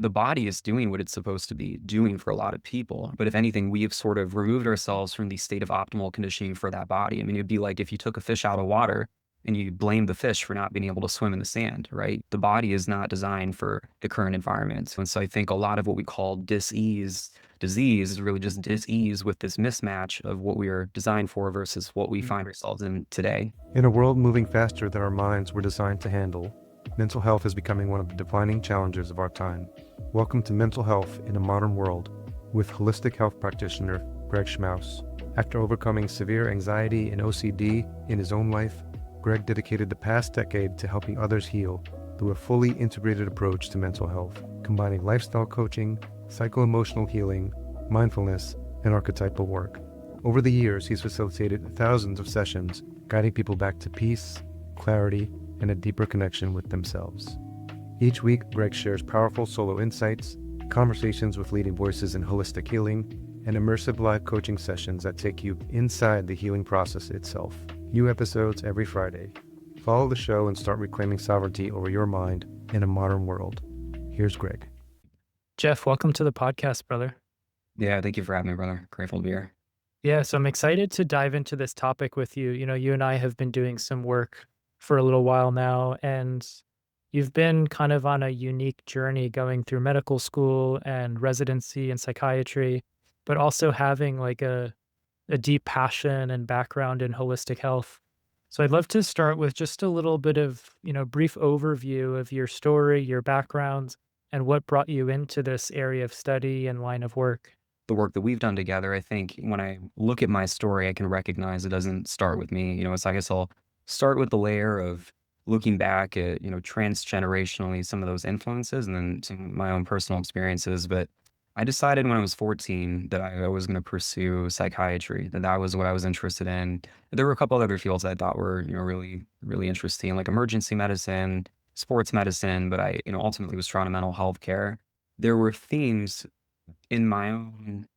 the body is doing what it's supposed to be doing for a lot of people. But if anything, we've sort of removed ourselves from the state of optimal conditioning for that body. I mean, it'd be like if you took a fish out of water and you blame the fish for not being able to swim in the sand, right? The body is not designed for the current environment. And so I think a lot of what we call disease is really just dis-ease with this mismatch of what we are designed for versus what we find ourselves in today. In a world moving faster than our minds were designed to handle, mental health is becoming one of the defining challenges of our time. Welcome to Mental Health in a Modern World with holistic health practitioner Greg Schmaus. After overcoming severe anxiety and OCD in his own life, Greg dedicated the past decade to helping others heal through a fully integrated approach to mental health, combining lifestyle coaching, psycho-emotional healing, mindfulness, and archetypal work. Over the years, he's facilitated thousands of sessions, guiding people back to peace, clarity, and a deeper connection with themselves. Each week, Greg shares powerful solo insights, conversations with leading voices in holistic healing, and immersive live coaching sessions that take you inside the healing process itself. New episodes every Friday. Follow the show and start reclaiming sovereignty over your mind in a modern world. Here's Greg. Jeff, welcome to the podcast, brother. Yeah, thank you for having me, brother. Grateful to be here. Yeah, so I'm excited to dive into this topic with you. You and I have been doing some work for a little while now, and you've been kind of on a unique journey going through medical school and residency in psychiatry, but also having like a deep passion and background in holistic health. So I'd love to start with just a little bit of, brief overview of your story, your background, and what brought you into this area of study and line of work. The work that we've done together, I think when I look at my story, I can recognize it doesn't start with me. It's I guess I'll start with the layer of looking back at, transgenerationally some of those influences and then to my own personal experiences. But I decided when I was 14 that I was going to pursue psychiatry, that was what I was interested in. There were a couple other fields I thought were, really, really interesting, like emergency medicine, sports medicine, but I, ultimately was drawn to mental health care. There were themes in my own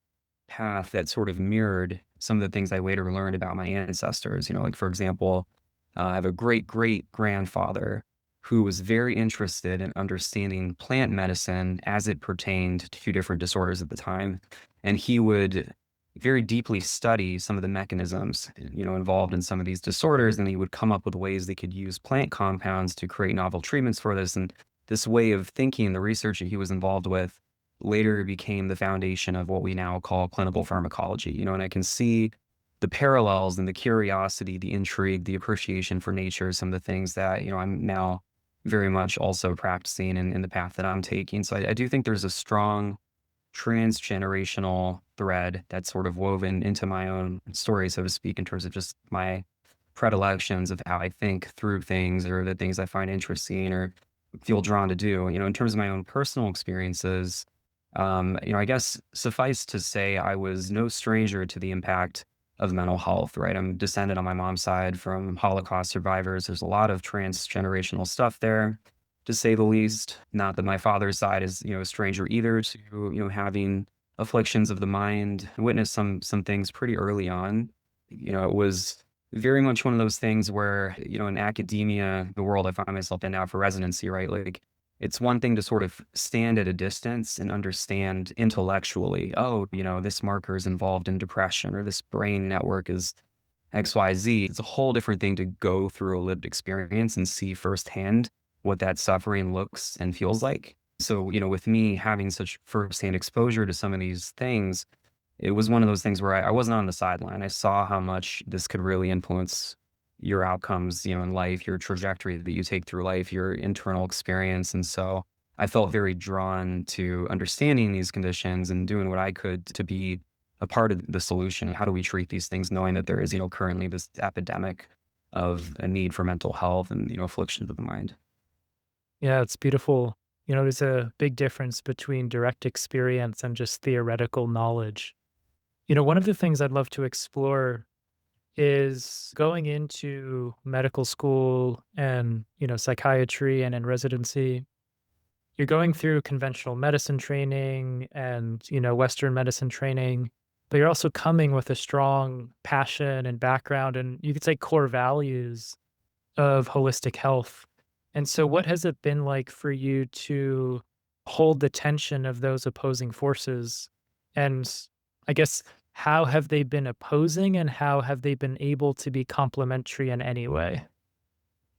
path that sort of mirrored some of the things I later learned about my ancestors. Like for example, I have a great great grandfather who was very interested in understanding plant medicine as it pertained to different disorders at the time. And he would very deeply study some of the mechanisms, involved in some of these disorders. And he would come up with ways they could use plant compounds to create novel treatments for this. And this way of thinking, the research that he was involved with, later became the foundation of what we now call clinical pharmacology, and I can see the parallels and the curiosity, the intrigue, the appreciation for nature, some of the things that, I'm now very much also practicing in the path that I'm taking. So I do think there's a strong transgenerational thread that's sort of woven into my own story, so to speak, in terms of just my predilections of how I think through things or the things I find interesting or feel drawn to do. In terms of my own personal experiences, I guess suffice to say, I was no stranger to the impact of mental health, right? I'm descended on my mom's side from Holocaust survivors. There's a lot of transgenerational stuff there, to say the least. Not that my father's side is, a stranger either to, having afflictions of the mind. I witnessed some things pretty early on. It was very much one of those things where, in academia, the world I find myself in now for residency, right? Like, it's one thing to sort of stand at a distance and understand intellectually, oh, this marker is involved in depression or this brain network is XYZ. It's a whole different thing to go through a lived experience and see firsthand what that suffering looks and feels like. So, with me having such firsthand exposure to some of these things, it was one of those things where I wasn't on the sideline. I saw how much this could really influence your outcomes, in life, your trajectory that you take through life, your internal experience. And so I felt very drawn to understanding these conditions and doing what I could to be a part of the solution. How do we treat these things, knowing that there is, currently this epidemic of a need for mental health and, afflictions of the mind. Yeah, it's beautiful. There's a big difference between direct experience and just theoretical knowledge. One of the things I'd love to explore is going into medical school and, psychiatry and in residency. You're going through conventional medicine training and, Western medicine training, but you're also coming with a strong passion and background and you could say core values of holistic health. And so what has it been like for you to hold the tension of those opposing forces? And I guess, how have they been opposing and how have they been able to be complementary in any way?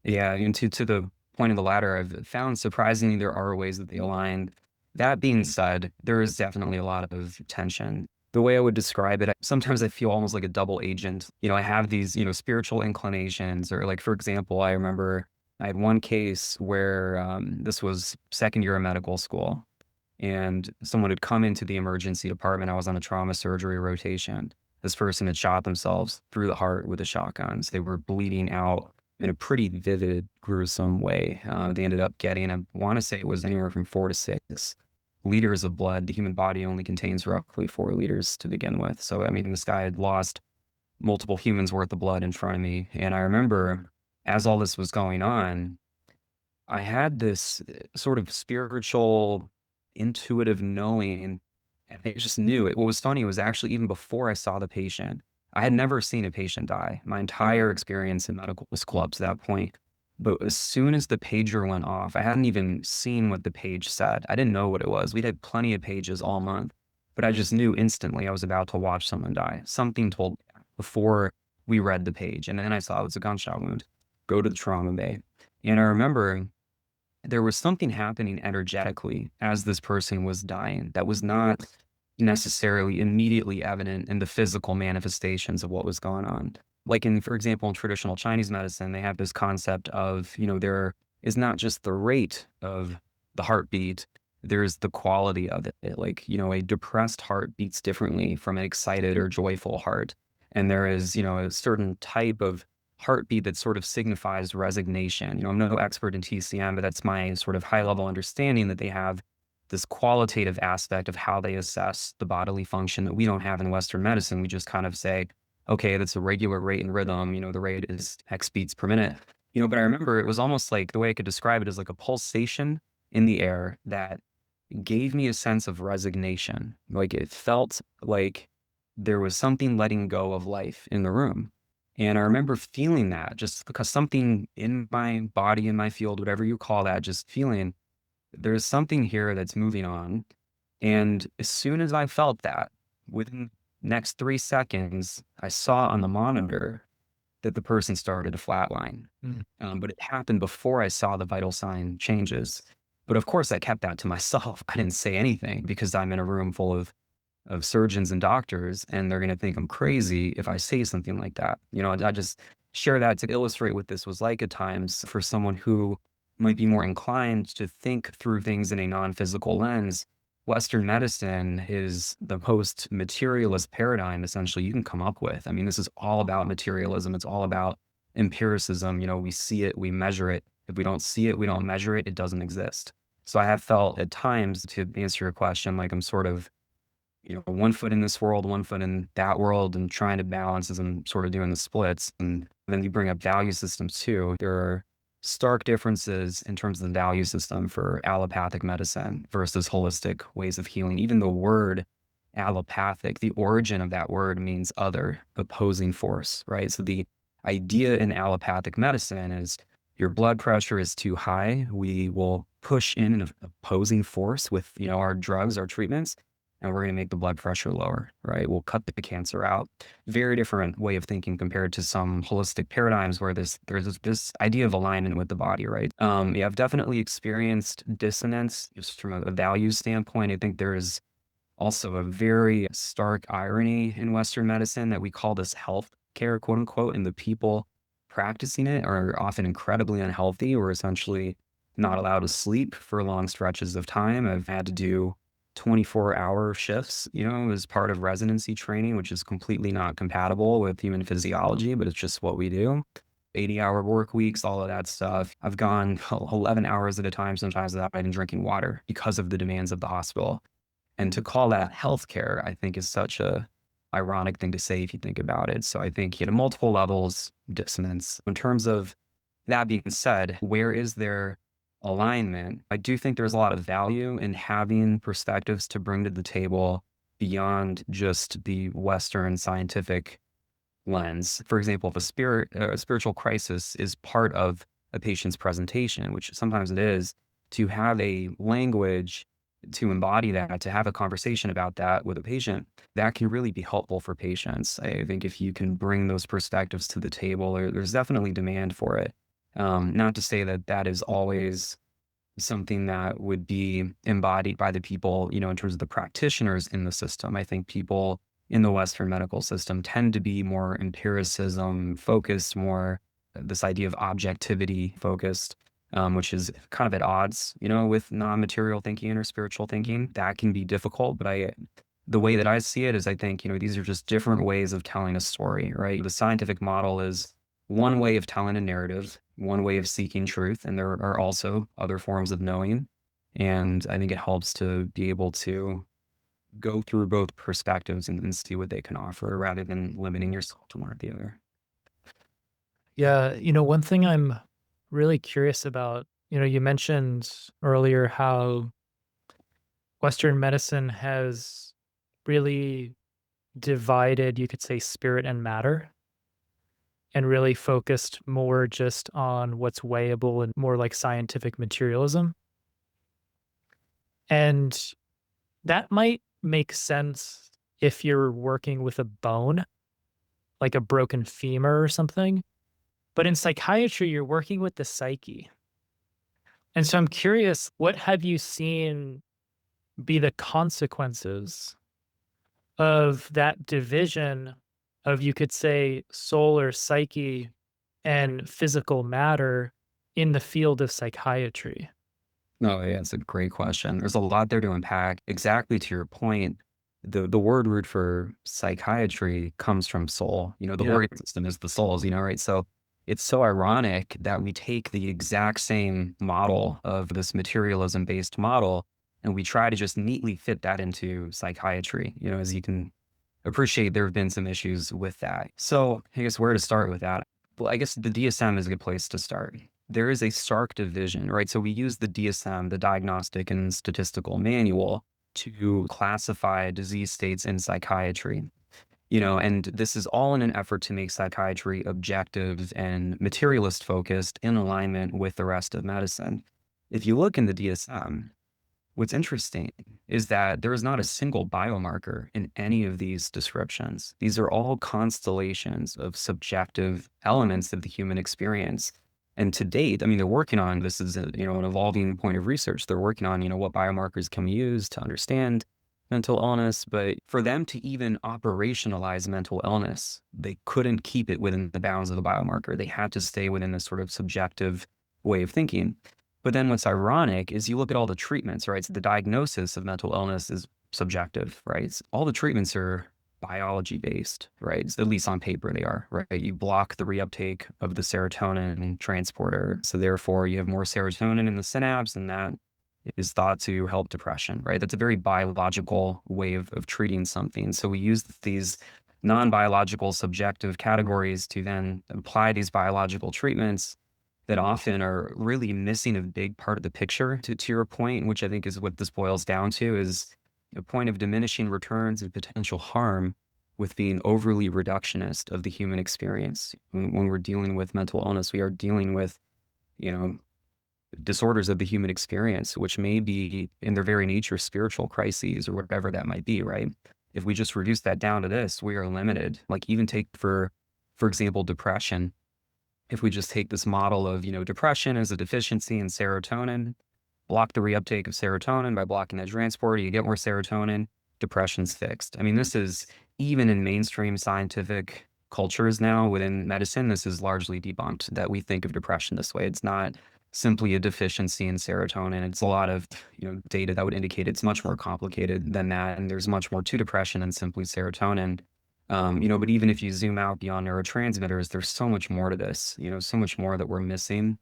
Yeah, and to the point of the latter, I've found surprisingly there are ways that they align. That being said, there is definitely a lot of tension. The way I would describe it, sometimes I feel almost like a double agent. I have these, spiritual inclinations, or like, for example, I remember I had one case where this was second year of medical school, and someone had come into the emergency department. I was on a trauma surgery rotation. This person had shot themselves through the heart with a shotguns. They were bleeding out in a pretty vivid, gruesome way. They ended up getting, I want to say it was anywhere from 4 to 6 liters of blood. The human body only contains roughly 4 liters to begin with. So, I mean, this guy had lost multiple humans worth of blood in front of me. And I remember as all this was going on, I had this sort of spiritual, intuitive knowing, and I just knew it. What was funny was actually even before I saw the patient, I had never seen a patient die. My entire experience in medical school up to that point. But as soon as the pager went off, I hadn't even seen what the page said. I didn't know what it was. We'd had plenty of pages all month, but I just knew instantly I was about to watch someone die. Something told me that before we read the page. And then I saw it was a gunshot wound. Go to the trauma bay. And I remember there was something happening energetically as this person was dying that was not necessarily immediately evident in the physical manifestations of what was going on. Like in, for example, in traditional Chinese medicine, they have this concept of, there is not just the rate of the heartbeat, there's the quality of it. Like, a depressed heart beats differently from an excited or joyful heart. And there is, a certain type of heartbeat that sort of signifies resignation. I'm no expert in TCM, but that's my sort of high level understanding that they have this qualitative aspect of how they assess the bodily function that we don't have in Western medicine. We just kind of say, okay, that's a regular rate and rhythm. The rate is X beats per minute. But I remember it was almost like the way I could describe it is like a pulsation in the air that gave me a sense of resignation. Like it felt like there was something letting go of life in the room. And I remember feeling that just because something in my body, in my field, whatever you call that, just feeling there's something here that's moving on. And as soon as I felt that, within next 3 seconds, I saw on the monitor that the person started to flatline. But it happened before I saw the vital sign changes. But of course, I kept that to myself. I didn't say anything because I'm in a room full of surgeons and doctors, and they're going to think I'm crazy if I say something like that. I just share that to illustrate what this was like at times for someone who might be more inclined to think through things in a non-physical lens. Western medicine is the most materialist paradigm essentially you can come up with. I mean, this is all about materialism. It's all about empiricism. We see it, we measure it. If we don't see it, we don't measure it, it doesn't exist. So I have felt at times, to answer your question, like I'm sort of, one foot in this world, one foot in that world, and trying to balance as I'm sort of doing the splits. And then you bring up value systems too. There are stark differences in terms of the value system for allopathic medicine versus holistic ways of healing. Even the word allopathic, the origin of that word means other, opposing force, right? So the idea in allopathic medicine is your blood pressure is too high. We will push in an opposing force with, our drugs, our treatments, and we're going to make the blood pressure lower, right? We'll cut the cancer out. Very different way of thinking compared to some holistic paradigms where there's this idea of alignment with the body, right? Yeah, I've definitely experienced dissonance just from a values standpoint. I think there is also a very stark irony in Western medicine that we call this health care, quote unquote, and the people practicing it are often incredibly unhealthy or essentially not allowed to sleep for long stretches of time. I've had to do 24-hour shifts, as part of residency training, which is completely not compatible with human physiology, but it's just what we do. 80-hour work weeks, all of that stuff. I've gone 11 hours at a time, sometimes without even drinking water because of the demands of the hospital. And to call that healthcare, I think is such a ironic thing to say if you think about it. So I think at multiple levels, dissonance. In terms of that being said, where is there alignment? I do think there's a lot of value in having perspectives to bring to the table beyond just the Western scientific lens. For example, if a spiritual crisis is part of a patient's presentation, which sometimes it is, to have a language to embody that, to have a conversation about that with a patient, that can really be helpful for patients. I think if you can bring those perspectives to the table, there's definitely demand for it. Not to say that that is always something that would be embodied by the people, in terms of the practitioners in the system. I think people in the Western medical system tend to be more empiricism focused, more this idea of objectivity focused, which is kind of at odds, with non-material thinking or spiritual thinking. That can be difficult, but the way that I see it is I think, these are just different ways of telling a story, right? The scientific model is one way of telling a narrative, one way of seeking truth, and there are also other forms of knowing. And I think it helps to be able to go through both perspectives and see what they can offer rather than limiting yourself to one or the other. Yeah, one thing I'm really curious about, you mentioned earlier how Western medicine has really divided, you could say, spirit and matter, and really focused more just on what's weighable and more like scientific materialism. And that might make sense if you're working with a bone, like a broken femur or something. But in psychiatry, you're working with the psyche. And so I'm curious, what have you seen be the consequences of that division of, you could say, soul or psyche and physical matter in the field of psychiatry? No, yeah, it's a great question. There's a lot there to unpack. Exactly to your point, the word root for psychiatry comes from soul. The Yeah. organ system is the souls, right? So it's so ironic that we take the exact same model of this materialism based model and we try to just neatly fit that into psychiatry. As you can appreciate, there have been some issues with that. So I guess where to start with that? Well, I guess the DSM is a good place to start. There is a stark division, right? So we use the DSM, the Diagnostic and Statistical Manual, to classify disease states in psychiatry. And this is all in an effort to make psychiatry objective and materialist focused in alignment with the rest of medicine. If you look in the DSM, what's interesting is that there is not a single biomarker in any of these descriptions. These are all constellations of subjective elements of the human experience. And to date, I mean, they're working on this is an evolving point of research. They're working on what biomarkers can we use to understand mental illness, but for them to even operationalize mental illness, they couldn't keep it within the bounds of the biomarker. They had to stay within this sort of subjective way of thinking. But then what's ironic is you look at all the treatments, right? So the diagnosis of mental illness is subjective, right? All the treatments are biology based, right? At least on paper they are, right? You block the reuptake of the serotonin transporter. So therefore you have more serotonin in the synapse and that is thought to help depression, right? That's a very biological way of treating something. So we use these non-biological subjective categories to then apply these biological treatments that often are really missing a big part of the picture to your point, which I think is what this boils down to is a point of diminishing returns and potential harm with being overly reductionist of the human experience. When we're dealing with mental illness, we are dealing with, you know, disorders of the human experience, which may be in their very nature spiritual crises or whatever that might be, right? If we just reduce that down to this, we are limited. Like even take for example, depression. If we just take this model of, depression as a deficiency in serotonin, block the reuptake of serotonin by blocking that transporter, you get more serotonin, depression's fixed. I mean, this is even in mainstream scientific cultures now within medicine, this is largely debunked that we think of depression this way. It's not simply a deficiency in serotonin. It's a lot of, data that would indicate it's much more complicated than that. And there's much more to depression than simply serotonin. But even if you zoom out beyond neurotransmitters, there's so much more to this, so much more that we're missing.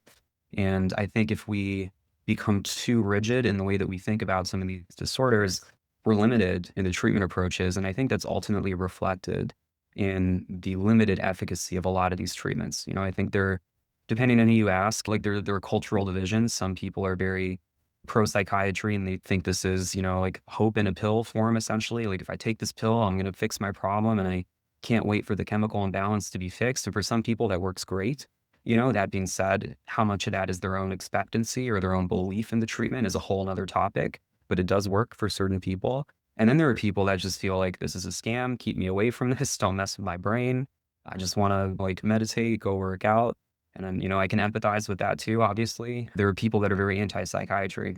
And I think if we become too rigid in the way that we think about some of these disorders, we're limited in the treatment approaches. And I think that's ultimately reflected in the limited efficacy of a lot of these treatments. I think they're, depending on who you ask, like there are cultural divisions. Some people are very pro psychiatry and they think this is, like hope in a pill form, essentially. Like if I take this pill, I'm going to fix my problem and I can't wait for the chemical imbalance to be fixed. And for some people that works great. That being said, how much of that is their own expectancy or their own belief in the treatment is a whole nother topic. but it does work for certain people. And then there are people that just feel like this is a scam, keep me away from this, don't mess with my brain. I just want to like meditate, go work out. And then, I can empathize with that too, obviously. There are people that are very anti-psychiatry.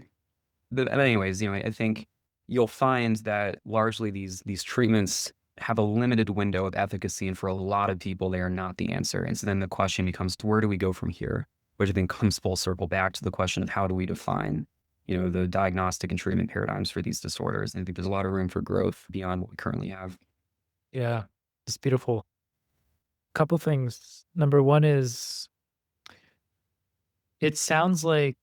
But anyways, I think you'll find that largely these treatments have a limited window of efficacy, and for a lot of people, they are not the answer. And so then the question becomes, where do we go from here? Which I think comes full circle back to the question of how do we define, the diagnostic and treatment paradigms for these disorders. And I think there's a lot of room for growth beyond what we currently have. Yeah, it's beautiful. Couple things. Number one is it sounds like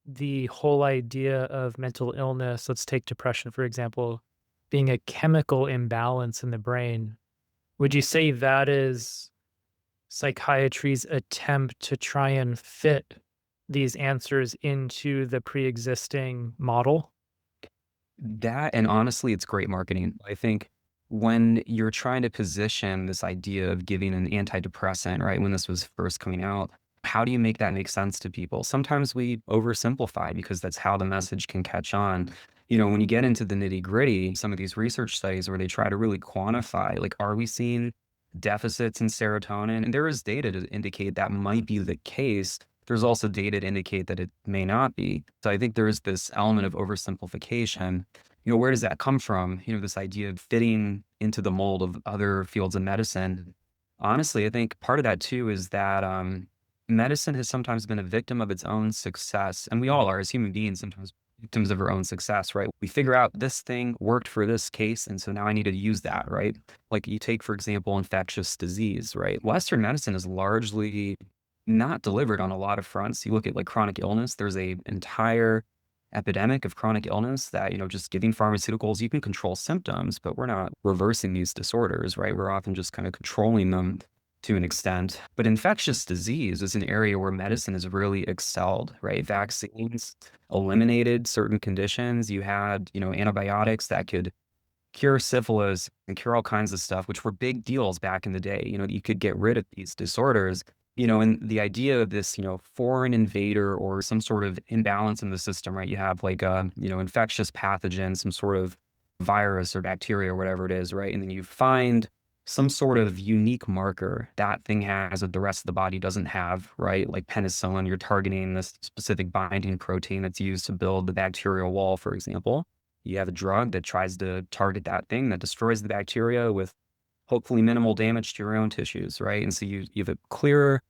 the whole idea of mental illness, let's take depression, for example, being a chemical imbalance in the brain. Would you say that is psychiatry's attempt to try and fit these answers into the pre-existing model? That, and honestly, it's great marketing. I think when you're trying to position this idea of giving an antidepressant, right, when this was first coming out, how do you make that make sense to people? Sometimes we oversimplify because that's how the message can catch on. When you get into the nitty-gritty, some of these research studies where they try to really quantify, like, are we seeing deficits in serotonin? And there is data to indicate that might be the case. There's also data to indicate that it may not be. So I think there is this element of oversimplification. Where does that come from? This idea of fitting into the mold of other fields of medicine. Honestly, I think part of that too is that medicine has sometimes been a victim of its own success. And we all are as human beings, sometimes victims of our own success, right? We figure out this thing worked for this case. And so now I need to use that, right? Like you take, for example, infectious disease, right? Western medicine is largely not delivered on a lot of fronts. You look at like chronic illness, there's a entire epidemic of chronic illness that, just giving pharmaceuticals, you can control symptoms, but we're not reversing these disorders, right? We're often just kind of controlling them to an extent. But infectious disease is an area where medicine has really excelled, right? Vaccines eliminated certain conditions. You had, antibiotics that could cure syphilis and cure all kinds of stuff, which were big deals back in the day. You could get rid of these disorders, and the idea of this, foreign invader or some sort of imbalance in the system, right? You have like a, infectious pathogen, some sort of virus or bacteria or whatever it is, right? And then you find some sort of unique marker that thing has that the rest of the body doesn't have, right? Like penicillin, you're targeting this specific binding protein that's used to build the bacterial wall, for example. You have a drug that tries to target that thing that destroys the bacteria with hopefully minimal damage to your own tissues, right? And so you have a clear,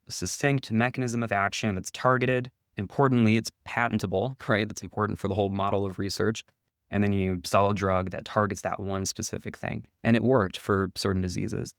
succinct mechanism of action that's targeted. Importantly, it's patentable, right? That's important for the whole model of research. And then you sell a drug that targets that one specific thing. And it worked for certain diseases.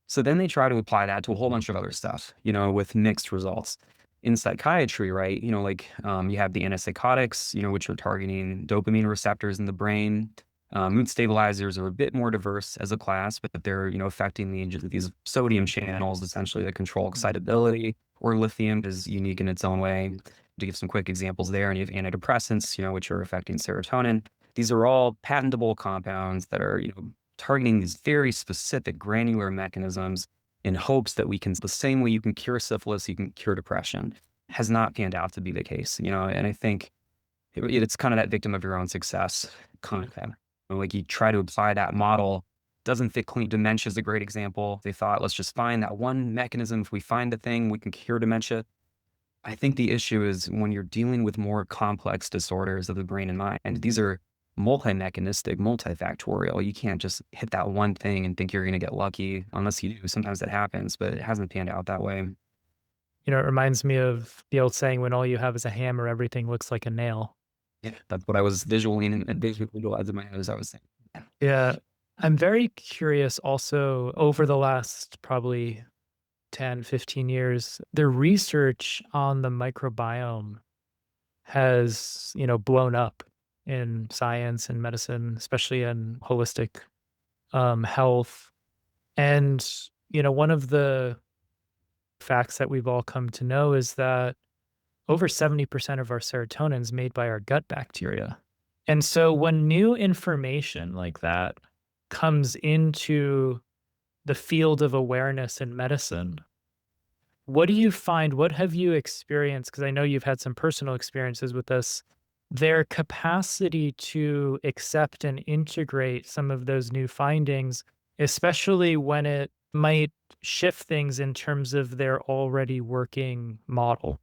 So then they try to apply that to a whole bunch of other stuff, with mixed results. In psychiatry, right, you have the antipsychotics, which are targeting dopamine receptors in the brain. Mood stabilizers are a bit more diverse as a class, but they're, affecting these sodium channels essentially that control excitability, or lithium is unique in its own way. To give some quick examples there, and you have antidepressants, which are affecting serotonin. These are all patentable compounds that are, targeting these very specific granular mechanisms in hopes that we can, the same way you can cure syphilis, you can cure depression, has not panned out to be the case, and I think it's kind of that victim of your own success kind of thing. Like you try to apply that model, doesn't fit clean. Dementia is a great example. They thought, let's just find that one mechanism. If we find the thing, we can cure dementia. I think the issue is when you're dealing with more complex disorders of the brain and mind, and these are multi-mechanistic, multifactorial. You can't just hit that one thing and think you're going to get lucky unless you do. Sometimes that happens, but it hasn't panned out that way. It reminds me of the old saying, when all you have is a hammer, everything looks like a nail. Yeah, that's what I was visualizing in my head as I was saying. Yeah. I'm very curious also over the last probably 10, 15 years, the research on the microbiome has, blown up in science and medicine, especially in holistic health. And, one of the facts that we've all come to know is that over 70% of our serotonin is made by our gut bacteria. And so when new information like that comes into the field of awareness in medicine, what do you find? What have you experienced? Because I know you've had some personal experiences with this. their capacity to accept and integrate some of those new findings, especially when it might shift things in terms of their already working model.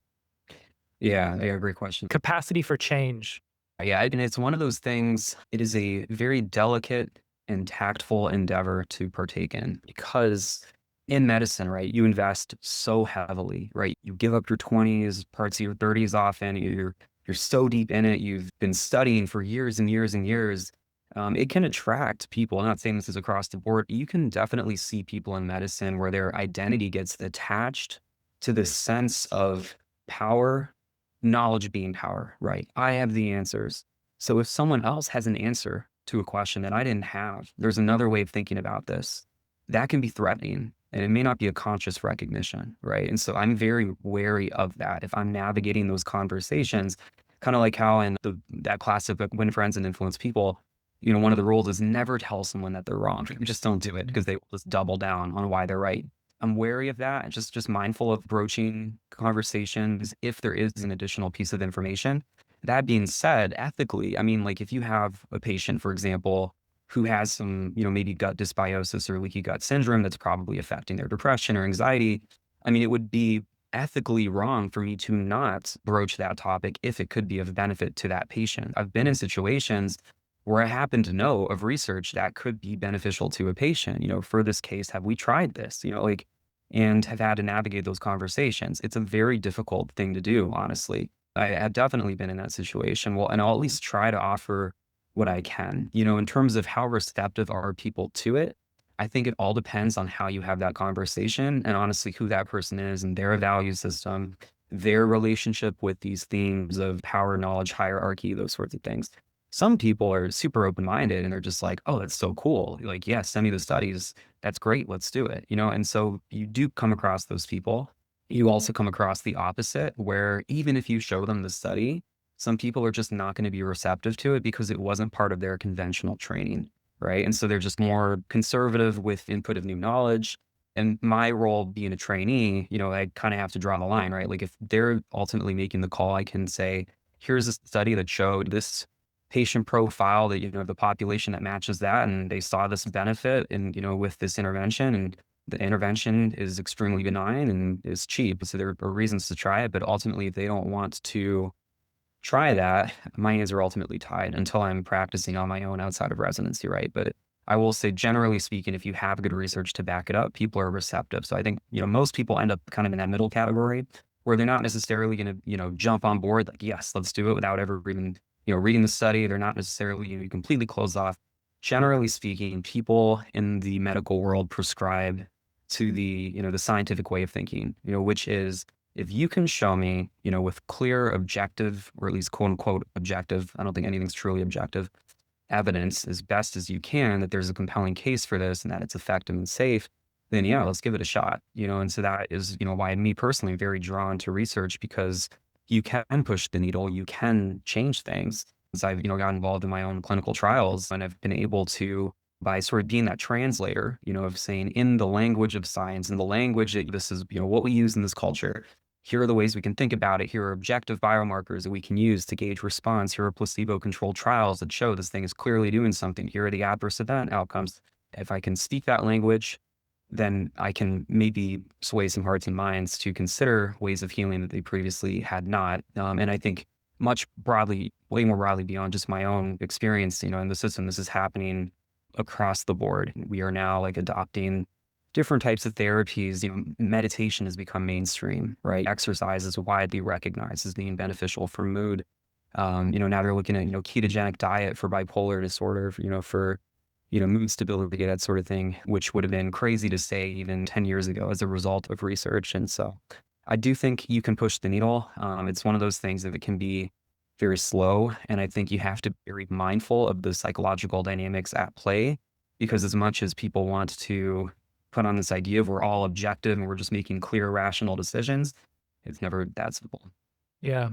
Yeah, yeah, great question. Capacity for change. Yeah, and it's one of those things, it is a very delicate and tactful endeavor to partake in because in medicine, right, you invest so heavily, right? You give up your 20s, parts of your 30s often, you're so deep in it, you've been studying for years and years and years. It can attract people. I'm not saying this is across the board. You can definitely see people in medicine where their identity gets attached to this sense of power, knowledge being power, right? I have the answers. So if someone else has an answer to a question that I didn't have, there's another way of thinking about this. That can be threatening and it may not be a conscious recognition, right? And so I'm very wary of that. If I'm navigating those conversations, kind of like how in that classic book, Win Friends and Influence People, one of the rules is never tell someone that they're wrong. You just don't do it because they will just double down on why they're right. I'm wary of that and just mindful of broaching conversations if there is an additional piece of information. That being said, ethically, I mean, like if you have a patient, for example, who has some, maybe gut dysbiosis or leaky gut syndrome that's probably affecting their depression or anxiety, I mean, it would be ethically wrong for me to not broach that topic if it could be of benefit to that patient. I've been in situations where I happen to know of research that could be beneficial to a patient. For this case, have we tried this? Like, and have had to navigate those conversations. It's a very difficult thing to do, honestly. I have definitely been in that situation. Well, and I'll at least try to offer what I can. In terms of how receptive are people to it, I think it all depends on how you have that conversation and honestly who that person is and their value system, their relationship with these themes of power, knowledge, hierarchy, those sorts of things. Some people are super open-minded and they're just like, oh, that's so cool. Like, yeah, send me the studies. That's great. Let's do it. And so you do come across those people. You also come across the opposite, where even if you show them the study, some people are just not going to be receptive to it because it wasn't part of their conventional training, right? And so they're just more conservative with input of new knowledge. And my role being a trainee, I kind of have to draw the line, right? Like if they're ultimately making the call, I can say, here's a study that showed this patient profile that, the population that matches that, and they saw this benefit and, with this intervention, and the intervention is extremely benign and is cheap. So there are reasons to try it, but ultimately if they don't want to try that, my hands are ultimately tied until I'm practicing on my own outside of residency, right? But I will say, generally speaking, if you have good research to back it up, people are receptive. So I think, most people end up kind of in that middle category where they're not necessarily going to, jump on board like, yes, let's do it without ever even, reading the study. They're not necessarily completely closed off. Generally speaking, people in the medical world prescribe to the scientific way of thinking, which is if you can show me, with clear, objective, or at least quote unquote objective, I don't think anything's truly objective, evidence as best as you can that there's a compelling case for this and that it's effective and safe, then yeah, let's give it a shot, and so that is, why me personally, very drawn to research because you can push the needle, you can change things. As I've, got involved in my own clinical trials and I've been able to, by sort of being that translator, of saying in the language of science, in the language that this is, what we use in this culture, here are the ways we can think about it. Here are objective biomarkers that we can use to gauge response. Here are placebo-controlled trials that show this thing is clearly doing something. Here are the adverse event outcomes. If I can speak that language, then I can maybe sway some hearts and minds to consider ways of healing that they previously had not. And I think much broadly, way more broadly beyond just my own experience, in the system, this is happening across the board. We are now like adopting different types of therapies. Meditation has become mainstream, right? Exercise is widely recognized as being beneficial for mood. Now they're looking at, ketogenic diet for bipolar disorder, for mood stability, that sort of thing, which would have been crazy to say even 10 years ago as a result of research. And so I do think you can push the needle. It's one of those things that it can be very slow. And I think you have to be very mindful of the psychological dynamics at play, because as much as people want to put on this idea of we're all objective and we're just making clear, rational decisions, it's never that simple. Yeah.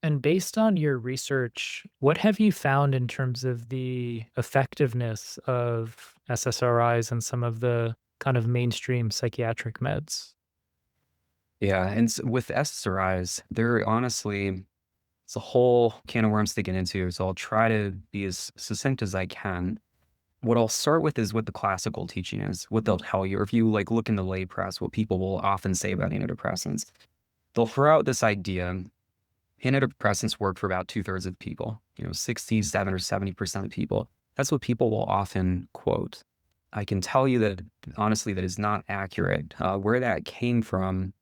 And based on your research, what have you found in terms of the effectiveness of SSRIs and some of the kind of mainstream psychiatric meds? Yeah. And with SSRIs, they're honestly, It's a whole can of worms to get into, so I'll try to be as succinct as I can. What I'll start with is what the classical teaching is, what they'll tell you. Or if you like look in the lay press, what people will often say about antidepressants, they'll throw out this idea. Antidepressants work for about two-thirds of people, 67 or 70% of people. That's what people will often quote. I can tell you that honestly, that is not accurate. Where that came from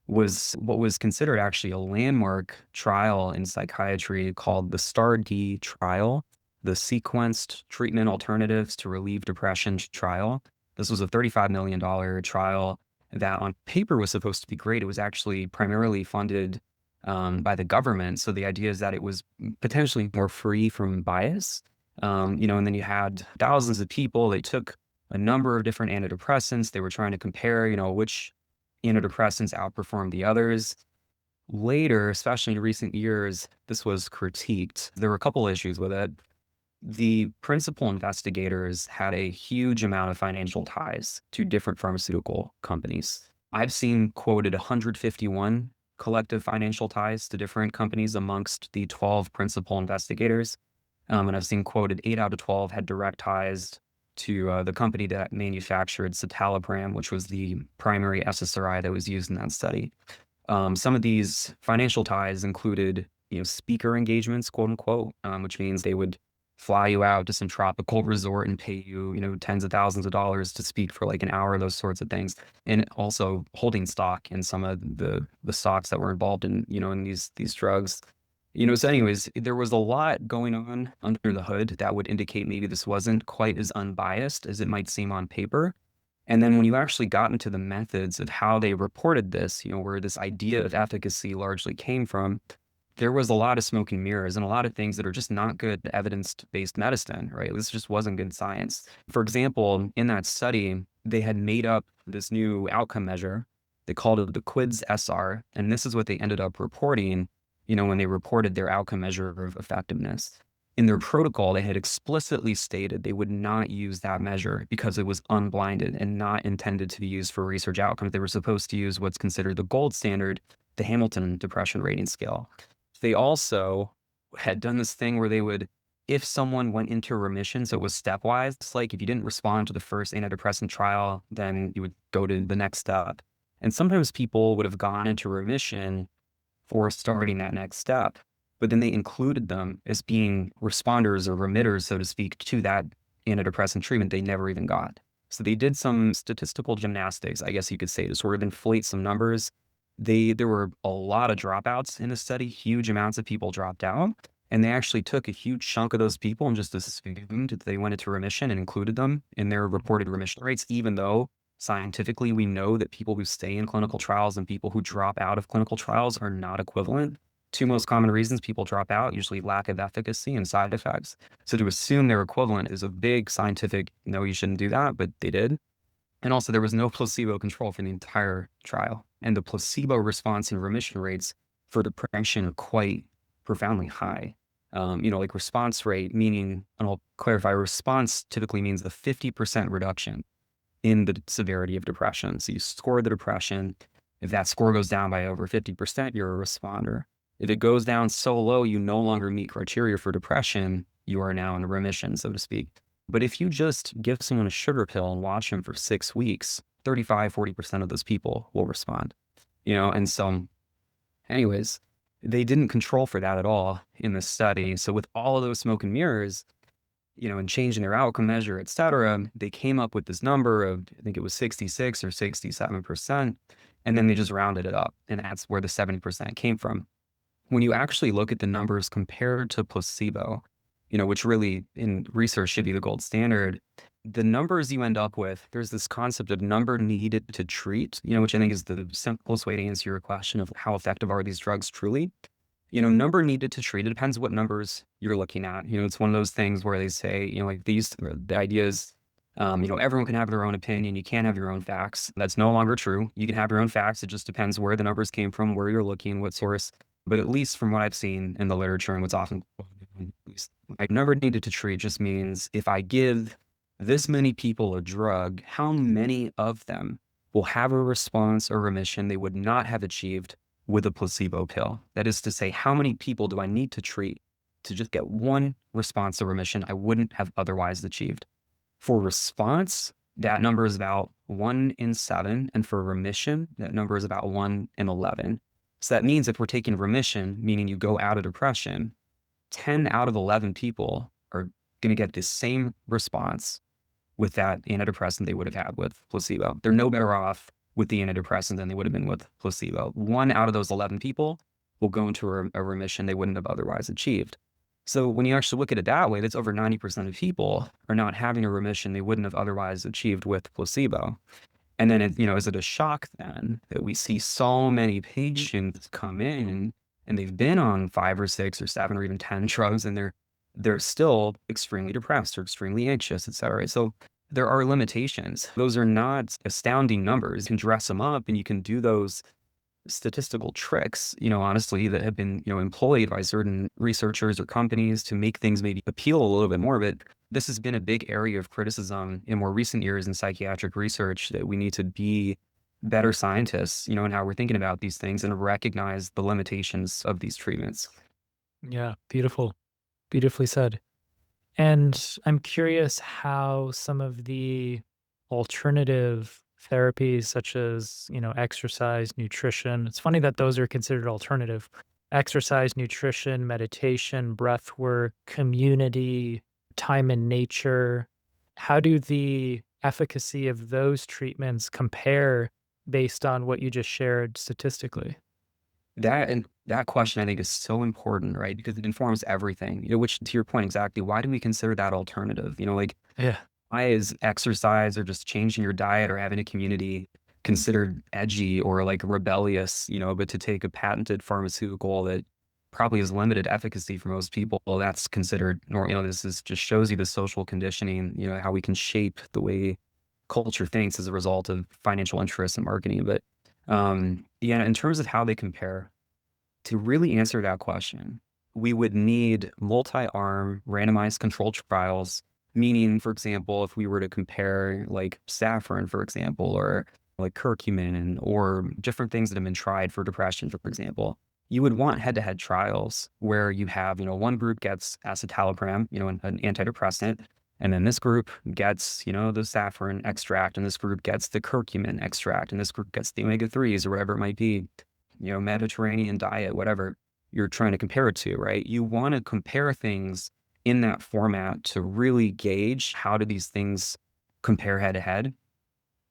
was what was considered actually a landmark trial in psychiatry called the STAR-D trial, the Sequenced Treatment Alternatives to Relieve Depression trial. This was a $35 million trial that on paper was supposed to be great. It was actually primarily funded by the government. So the idea is that it was potentially more free from bias. And then you had thousands of people. They took a number of different antidepressants. They were trying to compare, which antidepressants outperformed the others. Later, especially in recent years, this was critiqued. There were a couple issues with it. The principal investigators had a huge amount of financial ties to different pharmaceutical companies. I've seen quoted 151 collective financial ties to different companies amongst the 12 principal investigators. And I've seen quoted 8 out of 12 had direct ties to the company that manufactured citalopram, which was the primary SSRI that was used in that study. Some of these financial ties included, speaker engagements, quote unquote, which means they would fly you out to some tropical resort and pay you, tens of thousands of dollars to speak for like an hour, those sorts of things. And also holding stock in some of the stocks that were involved in, in these drugs. So anyways, there was a lot going on under the hood that would indicate maybe this wasn't quite as unbiased as it might seem on paper. And then when you actually got into the methods of how they reported this, where this idea of efficacy largely came from, there was a lot of smoke and mirrors and a lot of things that are just not good evidence-based medicine, right? This just wasn't good science. For example, in that study, they had made up this new outcome measure. They called it the QIDS SR, and this is what they ended up reporting, when they reported their outcome measure of effectiveness. In their protocol, they had explicitly stated they would not use that measure because it was unblinded and not intended to be used for research outcomes. They were supposed to use what's considered the gold standard, the Hamilton Depression Rating Scale. They also had done this thing where they would, if someone went into remission, so it was stepwise, it's like if you didn't respond to the first antidepressant trial, then you would go to the next step. And sometimes people would have gone into remission for starting that next step, but then they included them as being responders or remitters, so to speak, to that antidepressant treatment they never even got. So they did some statistical gymnastics, I guess you could say, to sort of inflate some numbers. There were a lot of dropouts in the study, huge amounts of people dropped out, and they actually took a huge chunk of those people and just assumed that they went into remission and included them in their reported remission rates, even though scientifically we know that people who stay in clinical trials and people who drop out of clinical trials are not equivalent. Two most common reasons people drop out, usually lack of efficacy and side effects. So to assume they're equivalent is a big scientific, no, you shouldn't do that, but they did. And also there was no placebo control for the entire trial. And the placebo response and remission rates for depression are quite profoundly high. Like response rate, meaning, and I'll clarify, response typically means a 50% reduction in the severity of depression. So you score the depression. If that score goes down by over 50%, you're a responder. If it goes down so low, you no longer meet criteria for depression, you are now in remission, so to speak. But if you just give someone a sugar pill and watch them for 6 weeks, 35, 40% of those people will respond, and so anyways, they didn't control for that at all in the study. So with all of those smoke and mirrors, and changing their outcome measure, et cetera, they came up with this number of, I think it was 66 or 67%, and then they just rounded it up. And that's where the 70% came from. When you actually look at the numbers compared to placebo, which really in research should be the gold standard, the numbers you end up with, there's this concept of number needed to treat, which I think is the simplest way to answer your question of how effective are these drugs truly. Number needed to treat, it depends what numbers you're looking at. It's one of those things where they say, like the idea is, everyone can have their own opinion. You can't have your own facts. That's no longer true. You can have your own facts. It just depends where the numbers came from, where you're looking, what source. But at least from what I've seen in the literature and what's often quoted, at least, like number needed to treat just means if I give this many people a drug, how many of them will have a response or remission they would not have achieved with a placebo pill. That is to say, how many people do I need to treat to just get one response to remission I wouldn't have otherwise achieved? For response, that number is about 1 in 7, and for remission, that number is about 1 in 11. So that means if we're taking remission, meaning you go out of depression, 10 out of 11 people are going to get the same response with that antidepressant they would have had with placebo. They're no better off with the antidepressant than they would have been with placebo. 1 out of those 11 people will go into a remission they wouldn't have otherwise achieved. So when you actually look at it that way, that's over 90% of people are not having a remission they wouldn't have otherwise achieved with placebo. And then, is it a shock then that we see so many patients come in and they've been on 5 or 6 or 7 or even 10 drugs, and they're still extremely depressed or extremely anxious, et cetera. So there are limitations. Those are not astounding numbers. You can dress them up and you can do those statistical tricks, honestly, that have been, employed by certain researchers or companies to make things maybe appeal a little bit more. But this has been a big area of criticism in more recent years in psychiatric research, that we need to be better scientists, in how we're thinking about these things and recognize the limitations of these treatments. Yeah, beautiful. Beautifully said. And I'm curious how some of the alternative therapies, such as, exercise, nutrition, it's funny that those are considered alternative. Exercise, nutrition, meditation, breath work, community, time in nature. How do the efficacy of those treatments compare based on what you just shared statistically? That question I think is so important, right? Because it informs everything, which to your point exactly, why do we consider that alternative? Like, Yeah. why is exercise or just changing your diet or having a community considered edgy or like rebellious, but to take a patented pharmaceutical that probably has limited efficacy for most people, well, that's considered, or, this is just shows you the social conditioning, how we can shape the way culture thinks as a result of financial interests and marketing. But yeah, in terms of how they compare, to really answer that question, we would need multi-arm randomized controlled trials, meaning, for example, if we were to compare like saffron, for example, or like curcumin or different things that have been tried for depression, for example, you would want head-to-head trials where you have, one group gets escitalopram, an antidepressant, and then this group gets, the saffron extract, and this group gets the curcumin extract, and this group gets the omega-3s or whatever it might be, Mediterranean diet, whatever you're trying to compare it to, right? You want to compare things in that format to really gauge how do these things compare head to head.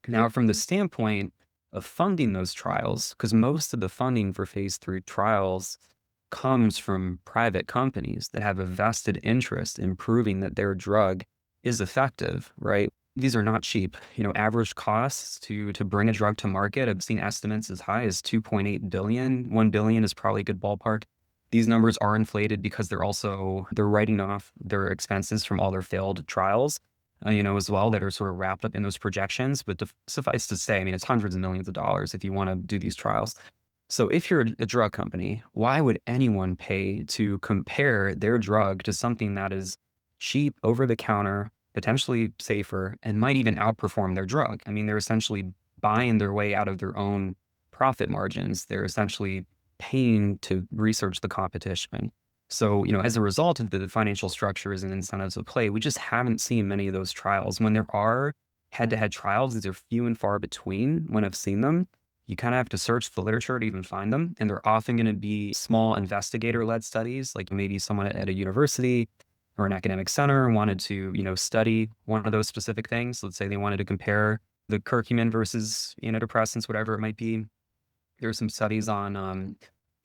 Now, from the standpoint of funding those trials, because most of the funding for phase 3 trials comes from private companies that have a vested interest in proving that their drug is effective, right? These are not cheap. Average costs to bring a drug to market, I've seen estimates as high as 2.8 billion. 1 billion is probably a good ballpark. These numbers are inflated because they're writing off their expenses from all their failed trials, as well, that are sort of wrapped up in those projections. But suffice to say, I mean, it's hundreds of millions of dollars if you want to do these trials. So if you're a drug company, why would anyone pay to compare their drug to something that is cheap, over the counter, potentially safer, and might even outperform their drug? I mean, they're essentially buying their way out of their own profit margins. They're essentially paying to research the competition. So, as a result of the financial structures and incentives at play, we just haven't seen many of those trials. When there are head-to-head trials, these are few and far between when I've seen them. You kind of have to search the literature to even find them. And they're often going to be small investigator-led studies, like maybe someone at a university or an academic center wanted to, study one of those specific things. Let's say they wanted to compare the curcumin versus antidepressants, whatever it might be. There are some studies on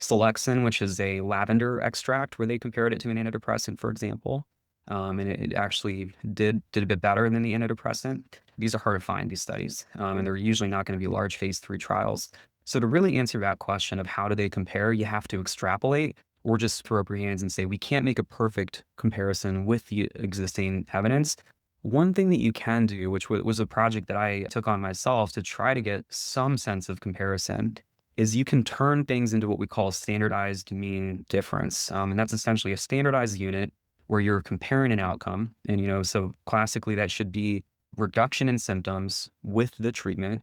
Selexin, which is a lavender extract, where they compared it to an antidepressant, for example. And it actually did a bit better than the antidepressant. These are hard to find, these studies, and they're usually not going to be large phase 3 trials. So to really answer that question of how do they compare, you have to extrapolate or just throw up your hands and say, we can't make a perfect comparison with the existing evidence. One thing that you can do, which was a project that I took on myself to try to get some sense of comparison, is you can turn things into what we call standardized mean difference. And that's essentially a standardized unit where you're comparing an outcome. And, so classically that should be reduction in symptoms with the treatment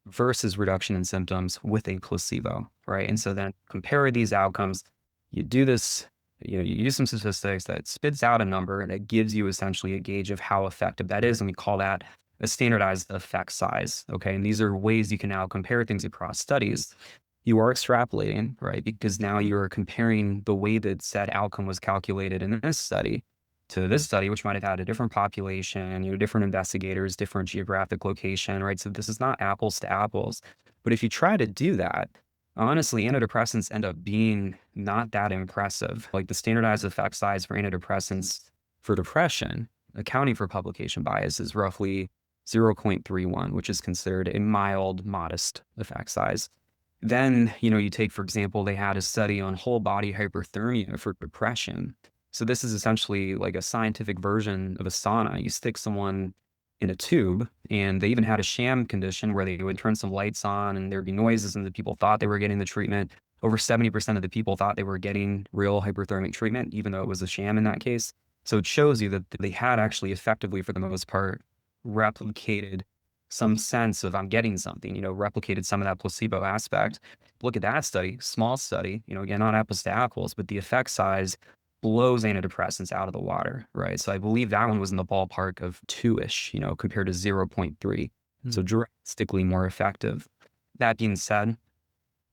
versus reduction in symptoms with a placebo, right? And so then compare these outcomes. You do this, you use some statistics that spits out a number and it gives you essentially a gauge of how effective that is. And we call that a standardized effect size. Okay. And these are ways you can now compare things across studies. You are extrapolating, right? Because now you're comparing the way that said outcome was calculated in this study to this study, which might have had a different population, different investigators, different geographic location, right? So this is not apples to apples. But if you try to do that, honestly, antidepressants end up being not that impressive. Like the standardized effect size for antidepressants for depression, accounting for publication bias, is roughly 0.31, which is considered a mild, modest effect size. Then, you take, for example, they had a study on whole body hyperthermia for depression. So this is essentially like a scientific version of a sauna. You stick someone in a tube, and they even had a sham condition where they would turn some lights on and there'd be noises and the people thought they were getting the treatment. Over 70% of the people thought they were getting real hyperthermic treatment, even though it was a sham in that case. So it shows you that they had actually effectively, for the most part, replicated some sense of I'm getting something, replicated some of that placebo aspect. Look at that study, small study, again, not apples to apples, but the effect size blows antidepressants out of the water, right? So I believe that one was in the ballpark of 2-ish, compared to 0.3. So Mm. drastically more effective. That being said,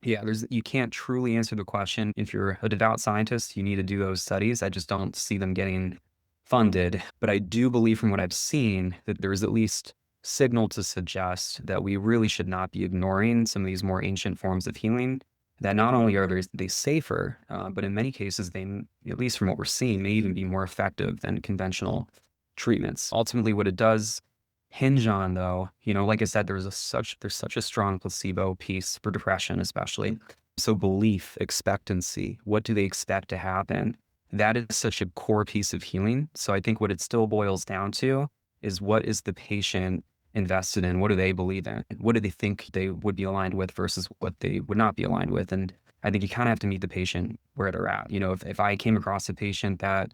yeah, you can't truly answer the question. If you're a devout scientist, you need to do those studies. I just don't see them getting funded. But I do believe from what I've seen that there is at least signal to suggest that we really should not be ignoring some of these more ancient forms of healing, that not only are they safer, but in many cases, at least from what we're seeing, may even be more effective than conventional treatments. Ultimately, what it does hinge on, though, like I said, there's such a strong placebo piece for depression, especially. So belief, expectancy, what do they expect to happen? That is such a core piece of healing. So I think what it still boils down to is, what is the patient invested in? What do they believe in? What do they think they would be aligned with versus what they would not be aligned with? And I think you kind of have to meet the patient where they're at. If I came across a patient that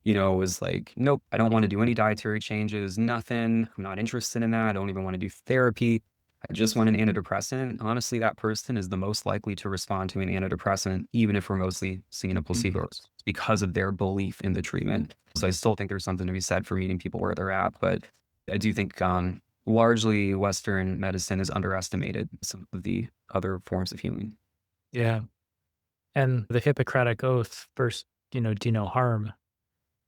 was like, nope, I don't want to do any dietary changes, nothing. I'm not interested in that. I don't even want to do therapy. I just want an antidepressant. Honestly, that person is the most likely to respond to an antidepressant, even if we're mostly seeing a placebo, it's because of their belief in the treatment. So I still think there's something to be said for meeting people where they're at. But I do think largely Western medicine has underestimated some of the other forms of healing. Yeah. And the Hippocratic Oath first, do no harm.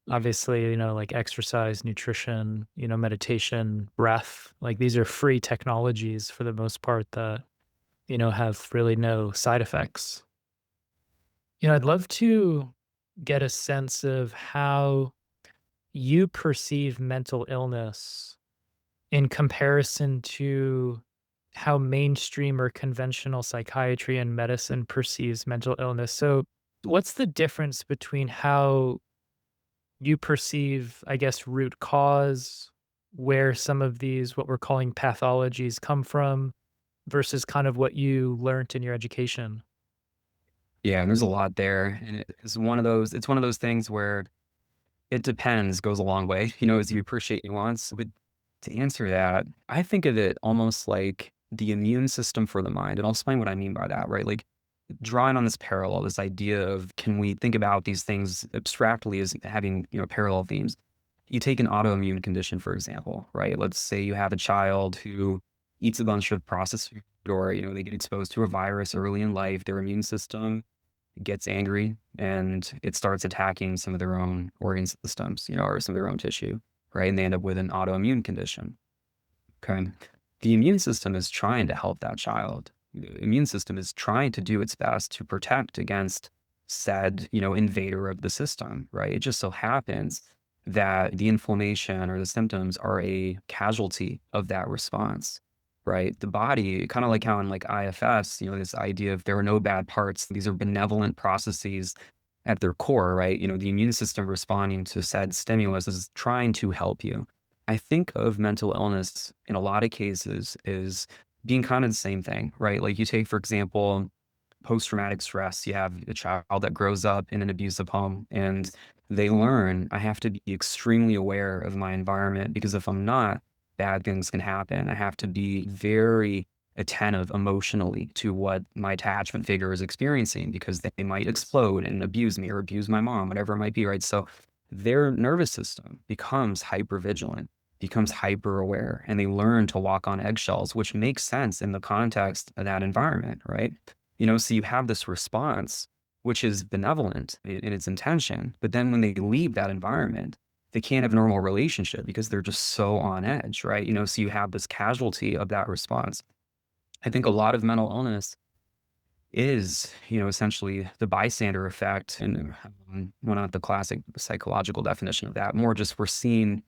Obviously, like exercise, nutrition, meditation, breath, like these are free technologies for the most part that, have really no side effects. I'd love to get a sense of how you perceive mental illness in comparison to how mainstream or conventional psychiatry and medicine perceives mental illness. So, what's the difference between how you perceive, I guess, root cause, where some of these, what we're calling pathologies, come from, versus kind of what you learned in your education? Yeah, and there's a lot there. And it's one of those things where it depends goes a long way, as you appreciate nuance. But to answer that, I think of it almost like the immune system for the mind. And I'll explain what I mean by that, right? Like, drawing on this parallel, this idea of, can we think about these things abstractly as having, parallel themes? You take an autoimmune condition, for example, right? Let's say you have a child who eats a bunch of processed food, or, they get exposed to a virus early in life, their immune system gets angry and it starts attacking some of their own organ systems, or some of their own tissue, right? And they end up with an autoimmune condition. Okay. The immune system is trying to help that child. The immune system is trying to do its best to protect against said, invader of the system, right? It just so happens that the inflammation or the symptoms are a casualty of that response, right? The body, kind of like how in like IFS, this idea of there are no bad parts, these are benevolent processes at their core, right? The immune system responding to said stimulus is trying to help you. I think of mental illness in a lot of cases is being kind of the same thing, right? Like, you take, for example, post-traumatic stress. You have a child that grows up in an abusive home and they learn, I have to be extremely aware of my environment, because if I'm not, bad things can happen. I have to be very attentive emotionally to what my attachment figure is experiencing because they might explode and abuse me or abuse my mom, whatever it might be, right? So their nervous system becomes hyper vigilant, becomes hyper aware, and they learn to walk on eggshells, which makes sense in the context of that environment, right? So you have this response, which is benevolent in its intention, but then when they leave that environment, they can't have a normal relationship because they're just so on edge, right? So you have this casualty of that response. I think a lot of mental illness is, essentially the bystander effect. And well, not the classic psychological definition of that, more just we're seeing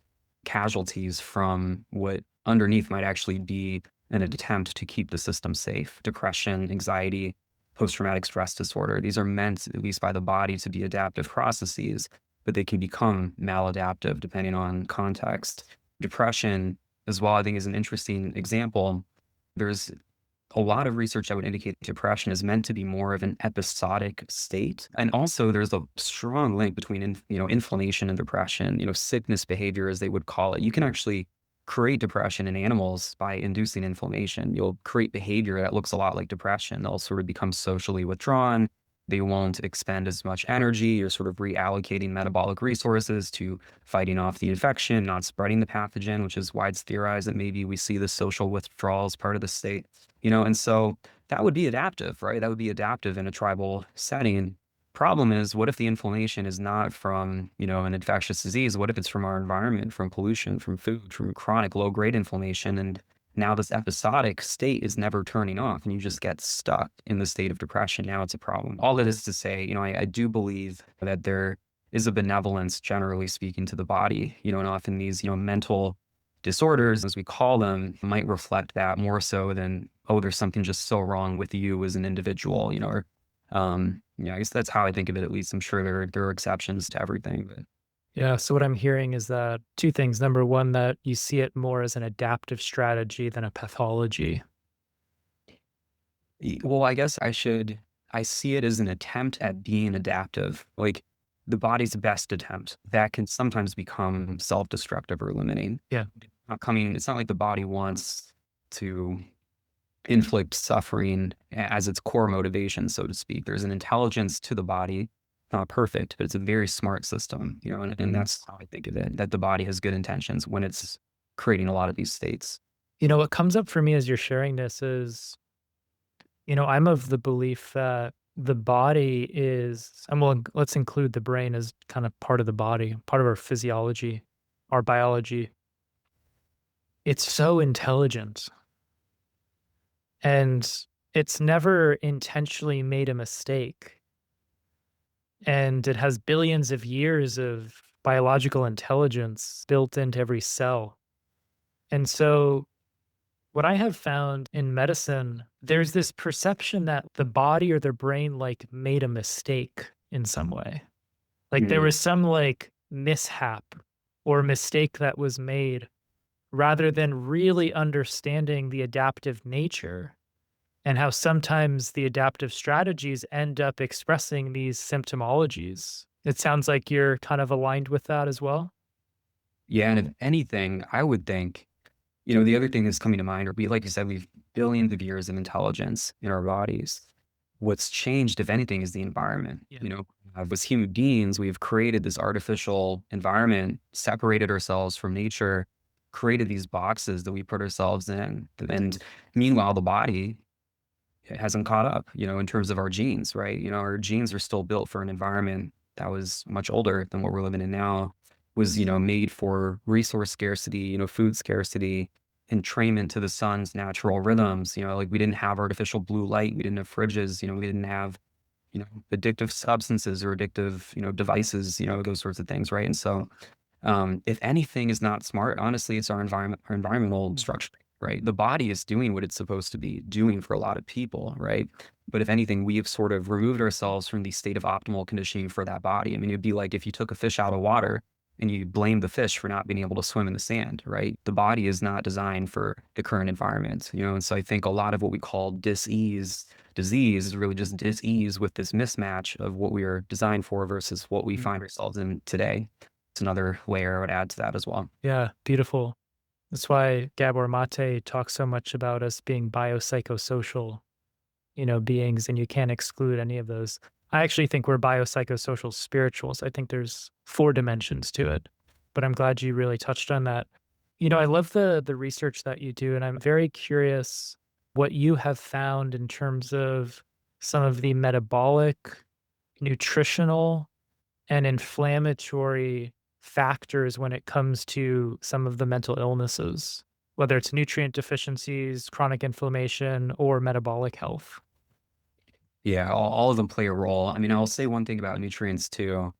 casualties from what underneath might actually be an attempt to keep the system safe. Depression, anxiety, post-traumatic stress disorder. These are meant, at least by the body, to be adaptive processes, but they can become maladaptive depending on context. Depression, as well, I think is an interesting example. There's a lot of research that would indicate depression is meant to be more of an episodic state. And also there's a strong link between, inflammation and depression, sickness behavior, as they would call it. You can actually create depression in animals by inducing inflammation. You'll create behavior that looks a lot like depression. They'll sort of become socially withdrawn. They won't expend as much energy. You're sort of reallocating metabolic resources to fighting off the infection, not spreading the pathogen, which is why it's theorized that maybe we see the social withdrawal as part of the state. And so that would be adaptive, right? That would be adaptive in a tribal setting. Problem is, what if the inflammation is not from, an infectious disease? What if it's from our environment, from pollution, from food, from chronic low-grade inflammation? And now this episodic state is never turning off and you just get stuck in the state of depression. Now it's a problem. All it is to say, I do believe that there is a benevolence, generally speaking, to the body, and often these, mental disorders, as we call them, might reflect that more so than, oh, there's something just so wrong with you as an individual, or, I guess that's how I think of it, at least. I'm sure there are exceptions to everything, but Yeah, so what I'm hearing is that two things. Number one, that you see it more as an adaptive strategy than a pathology. Well, I guess I see it as an attempt at being adaptive, like the body's best attempt that can sometimes become self-destructive or limiting. Yeah. It's not like the body wants to inflict suffering as its core motivation, so to speak. There's an intelligence to the body, not perfect, but it's a very smart system, and that's how I think of it, that the body has good intentions when it's creating a lot of these states. What comes up for me as you're sharing this is, I'm of the belief that the body is, and let's include the brain as kind of part of the body, part of our physiology, our biology. It's so intelligent and it's never intentionally made a mistake. And it has billions of years of biological intelligence built into every cell. And so what I have found in medicine, there's this perception that the body or the brain made a mistake in some way. Like there Mhm. was some mishap or mistake that was made rather than really understanding the adaptive nature and how sometimes the adaptive strategies end up expressing these symptomologies. It sounds like you're kind of aligned with that as well. Yeah, and if anything, I would think, the other thing that's coming to mind, like you said, we've billions of years of intelligence in our bodies. What's changed, if anything, is the environment. Yeah. As human beings, we've created this artificial environment, separated ourselves from nature, created these boxes that we put ourselves in. And meanwhile, the body hasn't caught up, in terms of our genes, right? Our genes are still built for an environment that was much older than what we're living in now, was, made for resource scarcity, food scarcity, entrainment to the sun's natural rhythms. Like we didn't have artificial blue light, we didn't have fridges, we didn't have, addictive substances or addictive, devices, those sorts of things, right? And so if anything is not smart, honestly, it's our environment, our environmental structure, right? The body is doing what it's supposed to be doing for a lot of people, right? But if anything, we have sort of removed ourselves from the state of optimal conditioning for that body. I mean, it'd be like if you took a fish out of water and you blame the fish for not being able to swim in the sand, right? The body is not designed for the current environment, and so I think a lot of what we call disease is really just dis-ease with this mismatch of what we are designed for versus what we find ourselves in today. It's another layer I would add to that as well. Yeah, beautiful. That's why Gabor Mate talks so much about us being biopsychosocial, beings, and you can't exclude any of those. I actually think we're biopsychosocial spirituals. I think there's four dimensions to it, but I'm glad you really touched on that. I love the research that you do, and I'm very curious what you have found in terms of some of the metabolic, nutritional, and inflammatory factors when it comes to some of the mental illnesses, whether it's nutrient deficiencies, chronic inflammation, or metabolic health. Yeah, all of them play a role. I mean, I'll say one thing about nutrients too.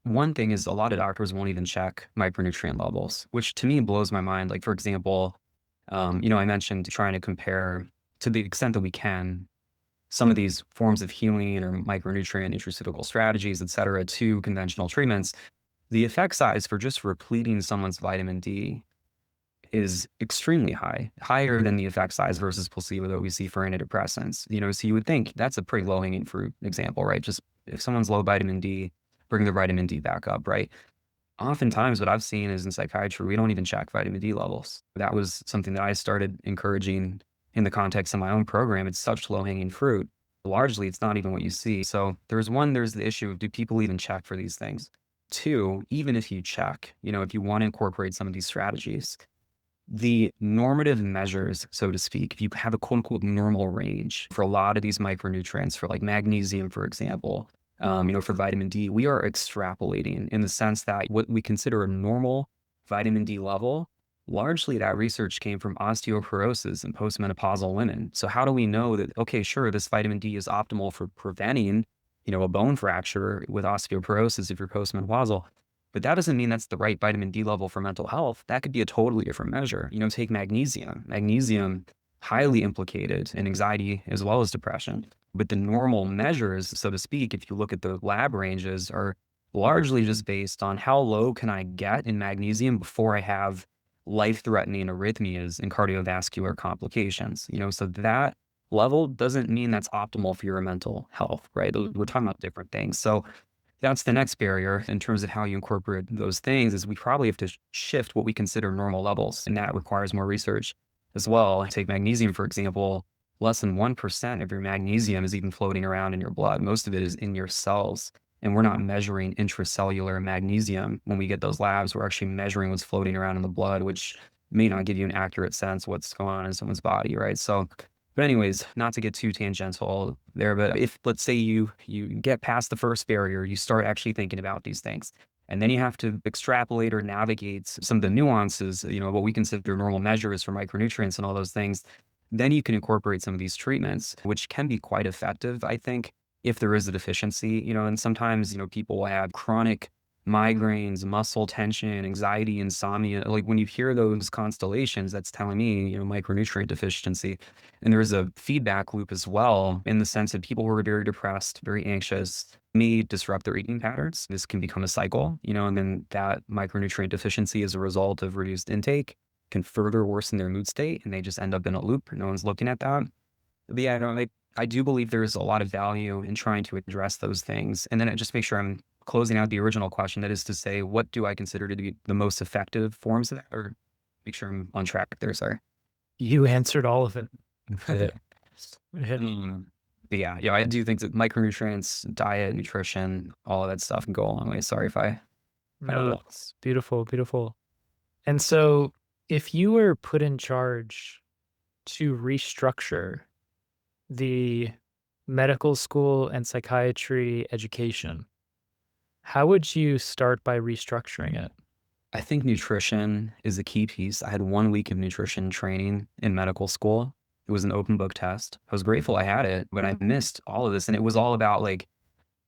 One thing is a lot of doctors won't even check micronutrient levels, which to me blows my mind. Like, for example, I mentioned trying to compare to the extent that we can some of these forms of healing or micronutrient nutraceutical strategies, et cetera, to conventional treatments. The effect size for just repleting someone's vitamin D is extremely high, higher than the effect size versus placebo that we see for antidepressants. So you would think that's a pretty low hanging fruit example, right? Just if someone's low vitamin D, bring their vitamin D back up, right? Oftentimes, what I've seen is in psychiatry, we don't even check vitamin D levels. That was something that I started encouraging in the context of my own program. It's such low hanging fruit. Largely, it's not even what you see. So there's the issue of, do people even check for these things? Two, even if you check, if you want to incorporate some of these strategies, the normative measures, so to speak, if you have a quote unquote normal range for a lot of these micronutrients, for like magnesium, for example, for vitamin D, we are extrapolating in the sense that what we consider a normal vitamin D level, largely that research came from osteoporosis in postmenopausal women. So how do we know that, okay, sure, this vitamin D is optimal for preventing, a bone fracture with osteoporosis if you're postmenopausal? But that doesn't mean that's the right vitamin D level for mental health. That could be a totally different measure. Take magnesium. Magnesium, highly implicated in anxiety as well as depression. But the normal measures, so to speak, if you look at the lab ranges, are largely just based on how low can I get in magnesium before I have life-threatening arrhythmias and cardiovascular complications. So that level doesn't mean that's optimal for your mental health, right? We're talking about different things. So that's the next barrier in terms of how you incorporate those things, is we probably have to shift what we consider normal levels, and that requires more research as well. Take magnesium, for example, less than 1% of your magnesium is even floating around in your blood. Most of it is in your cells, and we're not measuring intracellular magnesium. When we get those labs, we're actually measuring what's floating around in the blood, which may not give you an accurate sense of what's going on in someone's body, right? So but anyways, not to get too tangential there, but if let's say you get past the first barrier, you start actually thinking about these things. And then you have to extrapolate or navigate some of the nuances, what we consider normal measures for micronutrients and all those things. Then you can incorporate some of these treatments, which can be quite effective, I think, if there is a deficiency, and sometimes, people will have chronic migraines, muscle tension, anxiety, insomnia. Like when you hear those constellations, that's telling me, micronutrient deficiency. And there's a feedback loop as well, in the sense that people who are very depressed, very anxious, may disrupt their eating patterns. This can become a cycle, and then that micronutrient deficiency as a result of reduced intake can further worsen their mood state, and they just end up in a loop. No one's looking at that. But yeah, I do believe there's a lot of value in trying to address those things. And then I just make sure I'm closing out the original question. That is to say, what do I consider to be the most effective forms of that? Or make sure I'm on track there, sorry. You answered all of it. Yeah. Yeah. But yeah, I do think that micronutrients, diet, nutrition, all of that stuff can go a long way. Sorry if I don't No, know. it's beautiful, beautiful. And so, if you were put in charge to restructure the medical school and psychiatry education, how would you start by restructuring it? I think nutrition is a key piece. I had 1 week of nutrition training in medical school. It was an open book test. I was grateful I had it, but I missed all of this. And it was all about like,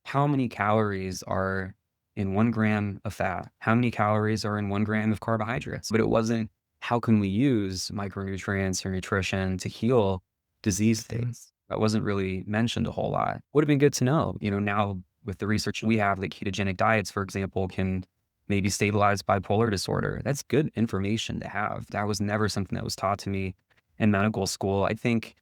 how many calories are in 1 gram of fat? How many calories are in 1 gram of carbohydrates? But it wasn't, how can we use micronutrients or nutrition to heal disease states? That wasn't really mentioned a whole lot. Would have been good to know. Now with the research we have, like ketogenic diets, for example, can maybe stabilize bipolar disorder. That's good information to have. That was never something that was taught to me in medical school. I think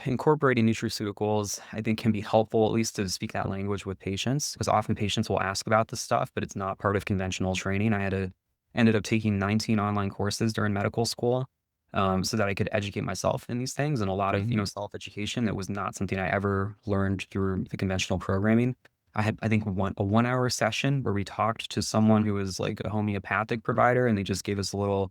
incorporating nutraceuticals, I think, can be helpful, at least to speak that language with patients, because often patients will ask about this stuff, but it's not part of conventional training. I had ended up taking 19 online courses during medical school, so that I could educate myself in these things, and a lot of, self-education that was not something I ever learned through the conventional programming. I had, I think, a 1-hour session where we talked to someone who was like a homeopathic provider, and they just gave us a little,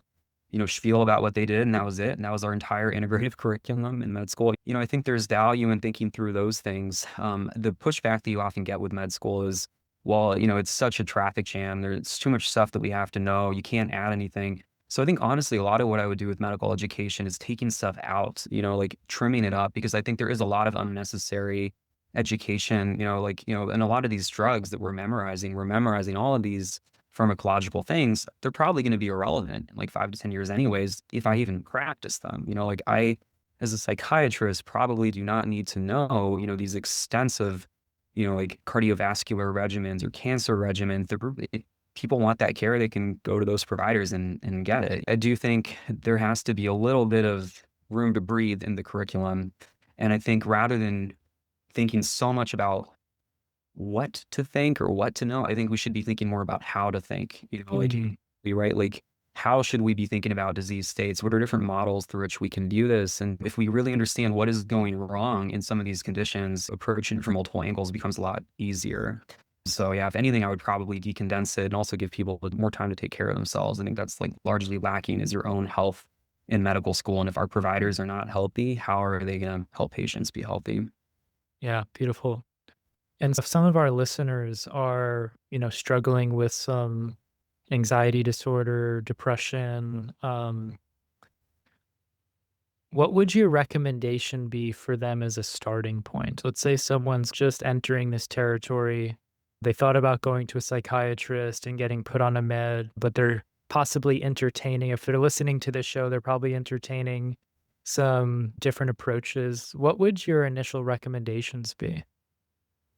spiel about what they did, and that was it. And that was our entire integrative curriculum in med school. I think there's value in thinking through those things. The pushback that you often get with med school is, well, it's such a traffic jam. There's too much stuff that we have to know. You can't add anything. So I think honestly, a lot of what I would do with medical education is taking stuff out, like trimming it up, because I think there is a lot of unnecessary education, and a lot of these drugs that we're memorizing all of these pharmacological things. They're probably going to be irrelevant in like 5 to 10 years anyways, if I even practice them. Like I, as a psychiatrist, probably do not need to know, these extensive, like cardiovascular regimens or cancer regimens. People want that care, they can go to those providers and get it. I do think there has to be a little bit of room to breathe in the curriculum. And I think rather than thinking so much about what to think or what to know, I think we should be thinking more about how to think, like, Mhm. right? Like, how should we be thinking about disease states? What are different models through which we can view this? And if we really understand what is going wrong in some of these conditions, approaching it from multiple angles becomes a lot easier. So yeah, if anything, I would probably decondense it and also give people more time to take care of themselves. I think that's like largely lacking is your own health in medical school. And if our providers are not healthy, how are they going to help patients be healthy? Yeah, beautiful. And if some of our listeners are, struggling with some anxiety disorder, depression, what would your recommendation be for them as a starting point? Let's say someone's just entering this territory. They thought about going to a psychiatrist and getting put on a med, but they're possibly entertaining. If they're listening to this show, they're probably entertaining some different approaches. What would your initial recommendations be?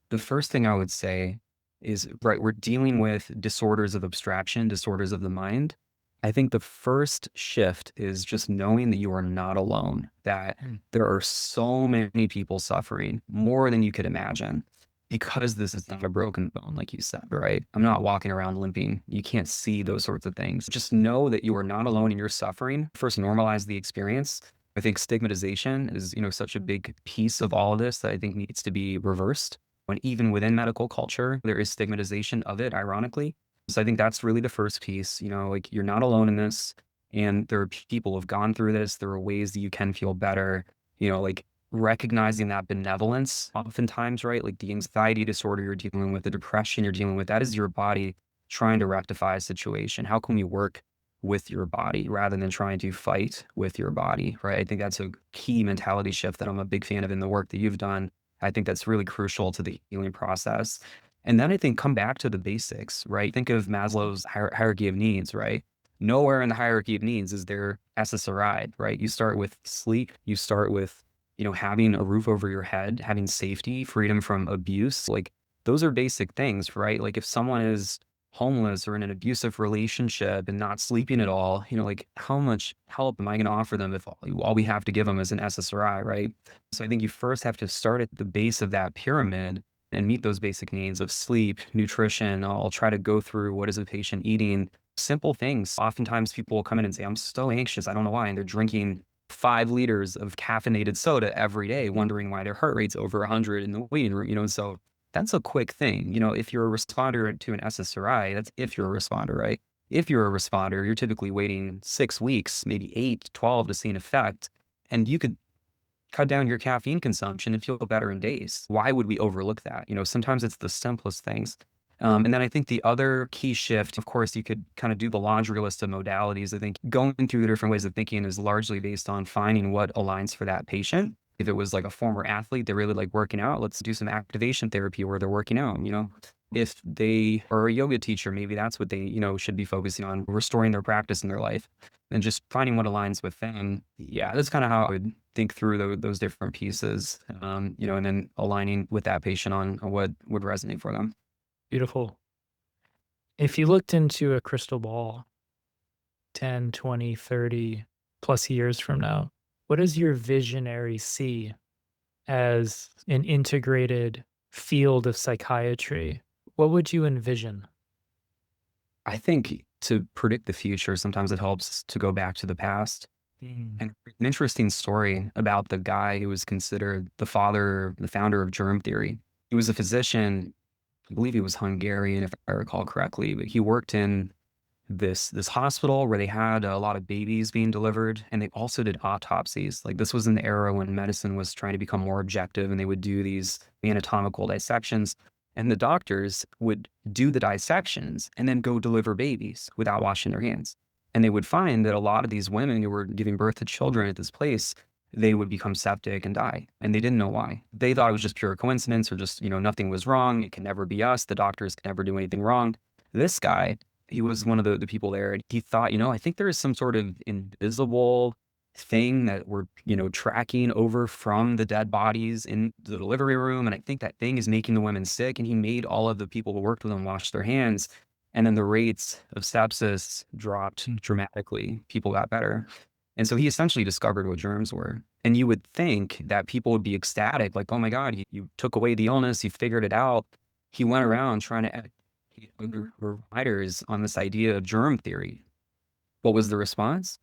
The first thing I would say is, right, we're dealing with disorders of abstraction, disorders of the mind. I think the first shift is just knowing that you are not alone, that Mm. there are so many people suffering, more than you could imagine, because this is not a broken bone, like you said, right? I'm not walking around limping. You can't see those sorts of things. Just know that you are not alone in your suffering. First, normalize the experience. I think stigmatization is, such a big piece of all of this that I think needs to be reversed. And even within medical culture, there is stigmatization of it, ironically. So I think that's really the first piece, like you're not alone in this. And there are people who have gone through this. There are ways that you can feel better, like recognizing that benevolence oftentimes, right? Like the anxiety disorder you're dealing with, the depression you're dealing with, that is your body trying to rectify a situation. How can we work with your body rather than trying to fight with your body, right? I think that's a key mentality shift that I'm a big fan of in the work that you've done. I think that's really crucial to the healing process. And then I think come back to the basics, right? Think of Maslow's hierarchy of needs, right? Nowhere in the hierarchy of needs is there SSRI, right? You start with sleep, you start with, having a roof over your head, having safety, freedom from abuse. Like those are basic things, right? Like if someone is homeless or in an abusive relationship and not sleeping at all, like how much help am I going to offer them if all we have to give them is an SSRI, right? So I think you first have to start at the base of that pyramid and meet those basic needs of sleep, nutrition. I'll try to go through what is a patient eating, simple things. Oftentimes people will come in and say, I'm so anxious. I don't know why. And they're drinking 5 liters of caffeinated soda every day, wondering why their heart rate's over 100 in the waiting room, so that's a quick thing. If you're a responder to an SSRI, that's if you're a responder, right? If you're a responder, you're typically waiting 6 weeks, maybe 8, 12 to see an effect. And you could cut down your caffeine consumption and feel better in days. Why would we overlook that? Sometimes it's the simplest things. And then I think the other key shift, of course, you could kind of do the laundry list of modalities. I think going through the different ways of thinking is largely based on finding what aligns for that patient. If it was like a former athlete, they really like working out, let's do some activation therapy where they're working out, If they are a yoga teacher, maybe that's what they, should be focusing on, restoring their practice in their life and just finding what aligns with them. Yeah, that's kind of how I would think through those different pieces, and then aligning with that patient on what would resonate for them. Beautiful. If you looked into a crystal ball 10, 20, 30 plus years from now, what does your visionary see as an integrated field of psychiatry? What would you envision? I think to predict the future, sometimes it helps to go back to the past. Mm. And an interesting story about the guy who was considered the founder of germ theory. He was a physician. I believe he was Hungarian, if I recall correctly, but he worked in this hospital where they had a lot of babies being delivered, and they also did autopsies. Like, this was in the era when medicine was trying to become more objective, and they would do these anatomical dissections, and the doctors would do the dissections and then go deliver babies without washing their hands. And they would find that a lot of these women who were giving birth to children at this place, they would become septic and die, and they didn't know why. They thought it was just pure coincidence, or just, nothing was wrong. It can never be us. The doctors can never do anything wrong. This guy, he was one of the people there, and he thought, I think there is some sort of invisible thing that we're, tracking over from the dead bodies in the delivery room, and I think that thing is making the women sick, and he made all of the people who worked with him wash their hands, and then the rates of sepsis dropped dramatically. People got better. And so he essentially discovered what germs were. And you would think that people would be ecstatic, like, oh my God, you took away the illness, you figured it out. He went around trying to other providers on this idea of germ theory. What was the response?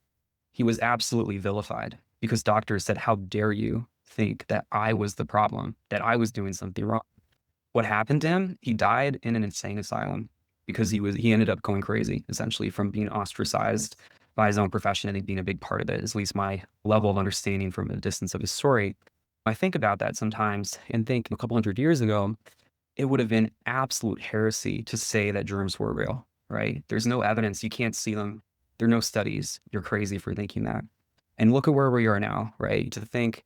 He was absolutely vilified because doctors said, how dare you think that I was the problem, that I was doing something wrong? What happened to him? He died in an insane asylum because he ended up going crazy, essentially, from being ostracized by his own profession. I think being a big part of it, at least my level of understanding from a distance of his story. I think about that sometimes and think a couple hundred years ago, it would have been absolute heresy to say that germs were real, right? There's no evidence. You can't see them. There are no studies. You're crazy for thinking that. And look at where we are now, right? To think,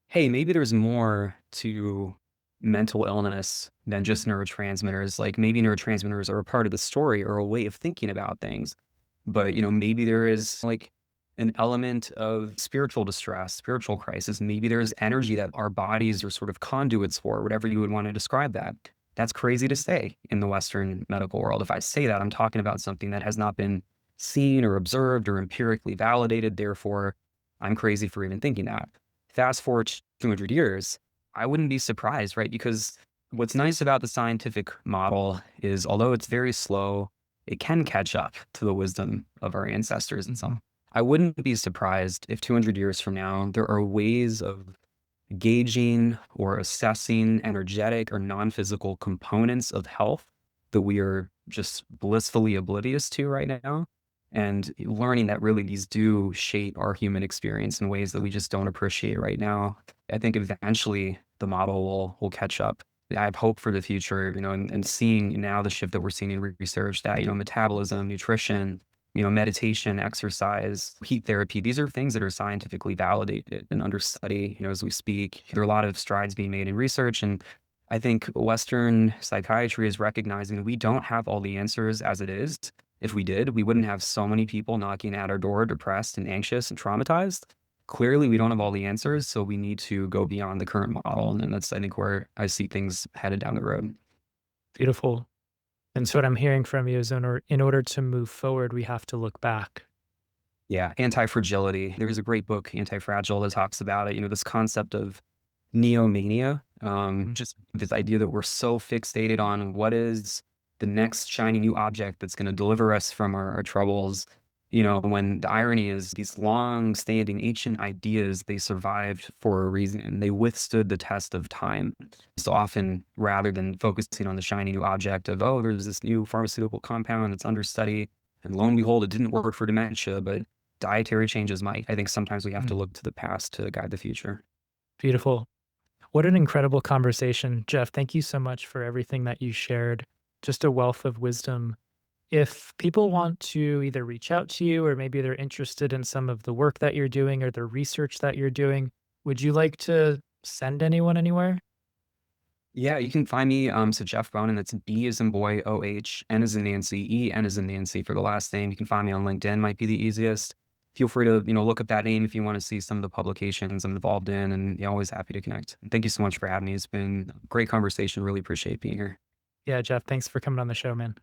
hey, maybe there's more to mental illness than just neurotransmitters. Like, maybe neurotransmitters are a part of the story or a way of thinking about things. But, maybe there is like an element of spiritual distress, spiritual crisis. Maybe there's energy that our bodies are sort of conduits for, whatever you would want to describe that. That's crazy to say in the Western medical world. If I say that, I'm talking about something that has not been seen or observed or empirically validated. Therefore, I'm crazy for even thinking that. Fast forward 200 years, I wouldn't be surprised, right? Because what's nice about the scientific model is, although it's very slow, it can catch up to the wisdom of our ancestors in some. I wouldn't be surprised if 200 years from now, there are ways of gauging or assessing energetic or non-physical components of health that we are just blissfully oblivious to right now, and learning that really these do shape our human experience in ways that we just don't appreciate right now. I think eventually the model will catch up. I have hope for the future, and seeing now the shift that we're seeing in research that, metabolism, nutrition, meditation, exercise, heat therapy, these are things that are scientifically validated and under study, as we speak. There are a lot of strides being made in research. And I think Western psychiatry is recognizing we don't have all the answers as it is. If we did, we wouldn't have so many people knocking at our door, depressed and anxious and traumatized. Clearly, we don't have all the answers, so we need to go beyond the current model. And that's, I think, where I see things headed down the road. Beautiful. And so what I'm hearing from you is in order to move forward, we have to look back. Yeah, anti-fragility. There's a great book, Anti-Fragile, that talks about it. This concept of neomania, just this idea that we're so fixated on what is the next shiny new object that's going to deliver us from our troubles. When the irony is these long-standing ancient ideas, they survived for a reason. They withstood the test of time. So often, rather than focusing on the shiny new object of, oh, there's this new pharmaceutical compound that's under study, and lo and behold, it didn't work for dementia, but dietary changes might. I think sometimes we have to look to the past to guide the future. Beautiful. What an incredible conversation. Jeff, thank you so much for everything that you shared. Just a wealth of wisdom. If people want to either reach out to you or maybe they're interested in some of the work that you're doing or the research that you're doing, would you like to send anyone anywhere? Yeah, you can find me, so Jeff Bonin, that's B as in boy, OH, N as in Nancy, N as in Nancy for the last name. You can find me on LinkedIn, might be the easiest. Feel free to, look up that name if you want to see some of the publications I'm involved in, and yeah, always happy to connect. And thank you so much for having me. It's been a great conversation. Really appreciate being here. Yeah, Jeff, thanks for coming on the show, man.